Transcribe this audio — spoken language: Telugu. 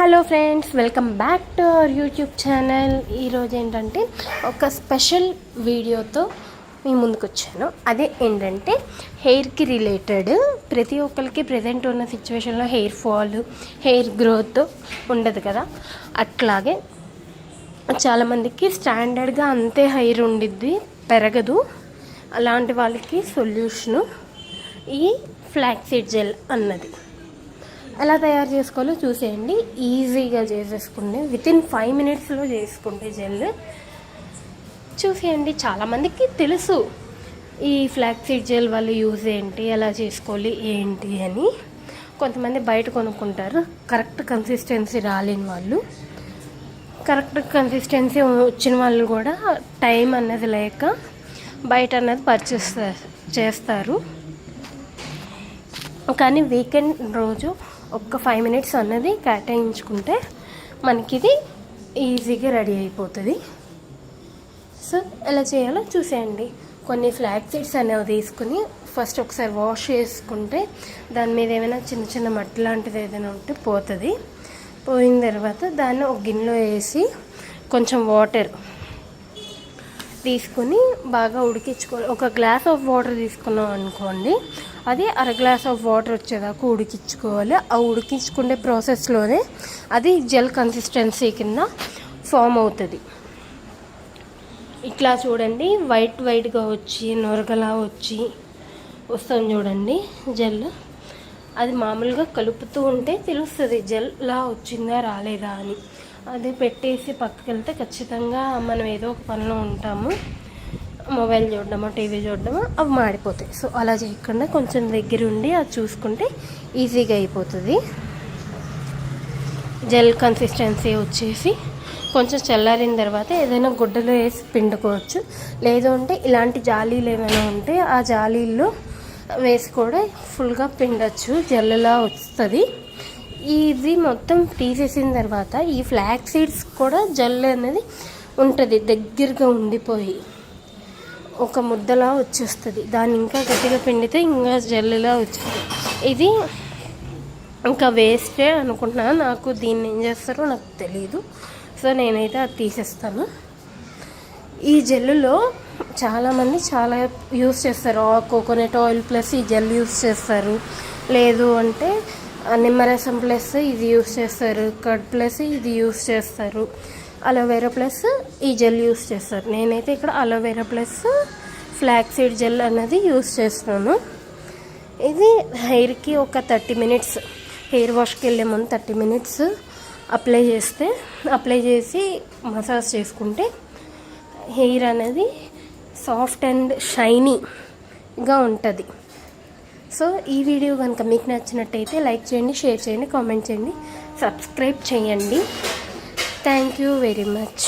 Hello friends, welcome back to our YouTube channel. ఈరోజు ఏంటంటే ఒక స్పెషల్ వీడియోతో మీ ముందుకు వచ్చాను. అదే ఏంటంటే హెయిర్కి రిలేటెడ్. ప్రతి ఒక్కరికి ప్రజెంట్ ఉన్న సిచ్యువేషన్లో హెయిర్ ఫాల్, హెయిర్ గ్రోత్ ఉండదు కదా. అట్లాగే చాలామందికి స్టాండర్డ్గా అంతే హెయిర్ ఉండిద్ది, పెరగదు. అలాంటి వాళ్ళకి సొల్యూషను ఈ ఫ్లాక్సీడ్ జెల్ అన్నది. ఎలా తయారు చేసుకోవాలో చూసేయండి. ఈజీగా చేసేసుకుంటే వితిన్ 5 minutesలో చేసుకుంటే జెల్ చూసేయండి. చాలామందికి తెలుసు ఈ ఫ్లాక్సీడ్ జెల్ వల్ల యూజ్ ఏంటి, ఎలా చేసుకోవాలి ఏంటి అని. కొంతమంది బయట కొనుక్కుంటారు, కరెక్ట్ కన్సిస్టెన్సీ రాలేని వాళ్ళు. కరెక్ట్ కన్సిస్టెన్సీ వచ్చిన వాళ్ళు కూడా టైం అన్నది లేక బయట అన్నది పర్చేస్ చేస్తారు. కానీ వీకెండ్ రోజు ఒక్క 5 minutes అన్నది కేటాయించుకుంటే మనకి ఇది ఈజీగా రెడీ అయిపోతుంది. సో ఎలా చేయాలో చూసేయండి. కొన్ని ఫ్లాక్స్ సీడ్స్ అనేవి తీసుకుని ఫస్ట్ ఒకసారి వాష్ చేసుకుంటే దాని మీద ఏమైనా చిన్న చిన్న మట్టి లాంటిది ఏదైనా ఉంటే పోతుంది. పోయిన తర్వాత దాన్ని ఒక గిన్నెలో వేసి కొంచెం వాటర్ తీసుకుని బాగా ఉడికించుకోవాలి. ఒక గ్లాస్ ఆఫ్ వాటర్ తీసుకున్నాం అనుకోండి, అది గ్లాస్ ఆఫ్ వాటర్ వచ్చేదాకా ఉడికించుకోవాలి. ఆ ఉడికించుకునే ప్రాసెస్లోనే అది జెల్ కన్సిస్టెన్సీ కింద ఫామ్ అవుతుంది. ఇట్లా చూడండి, వైట్గా వచ్చి నొరగలా వస్తుంది చూడండి జెల్. అది మామూలుగా కలుపుతూ ఉంటే తెలుస్తుంది జెల్లా వచ్చిందా రాలేదా అని. అది పెట్టేసి పక్కకి వెళ్తే ఖచ్చితంగా మనం ఏదో ఒక పనిలో ఉంటాము, మొబైల్ చూడడమో టీవీ చూడడమో, అవి మాడిపోతాయి. సో అలా చేయకుండా కొంచెం దగ్గరుండి అది చూసుకుంటే ఈజీగా అయిపోతుంది. జెల్ కన్సిస్టెన్సీ వచ్చేసి కొంచెం చల్లారిన తర్వాత ఏదైనా గుడ్డలో వేసి పిండుకోవచ్చు. లేదు అంటే ఇలాంటి జాలీలు ఏమైనా ఉంటే ఆ జాలీల్లో వేసి కూడా ఫుల్గా పిండచ్చు, జెల్లా వస్తుంది. ఇది మొత్తం తీసేసిన తర్వాత ఈ ఫ్లాక్స్ సీడ్స్ కూడా జెల్ అనేది ఉంటుంది, దగ్గరగా ఉండిపోయి ఒక ముద్దలా వచ్చేస్తుంది. దాన్ని ఇంకా గట్టిగా పిండితే ఇంకా జెల్లా వచ్చింది. ఇది ఇంకా వేస్టే అనుకుంటున్నాను. నాకు దీన్ని ఏం చేస్తారో నాకు తెలీదు. సో నేనైతే అది తీసేస్తాను. ఈ జెల్లులో చాలామంది చాలా యూస్ చేస్తారు. కోకోనట్ ఆయిల్ ప్లస్ ఈ జెల్ యూస్ చేస్తారు. లేదు అంటే నిమ్మరసం ప్లస్ ఇది యూస్ చేస్తారు, కర్డ్ ప్లస్ ఇది యూస్ చేస్తారు, అలోవెరా ప్లస్ ఈ జెల్ యూస్ చేస్తారు. నేనైతే ఇక్కడ అలోవెరా ప్లస్ ఫ్లాక్సీడ్ జెల్ అనేది యూస్ చేస్తున్నాను. ఇది హెయిర్కి ఒక 30 minutes, హెయిర్ వాష్కి వెళ్ళే ముందు 30 minutes అప్లై చేసి మసాజ్ చేసుకుంటే హెయిర్ అనేది సాఫ్ట్ అండ్ షైనీగా ఉంటుంది. సో ఈ వీడియో కనుక మీకు నచ్చినట్టయితే లైక్ చేయండి, షేర్ చేయండి, కామెంట్ చేయండి, సబ్స్క్రైబ్ చేయండి. Thank you very much.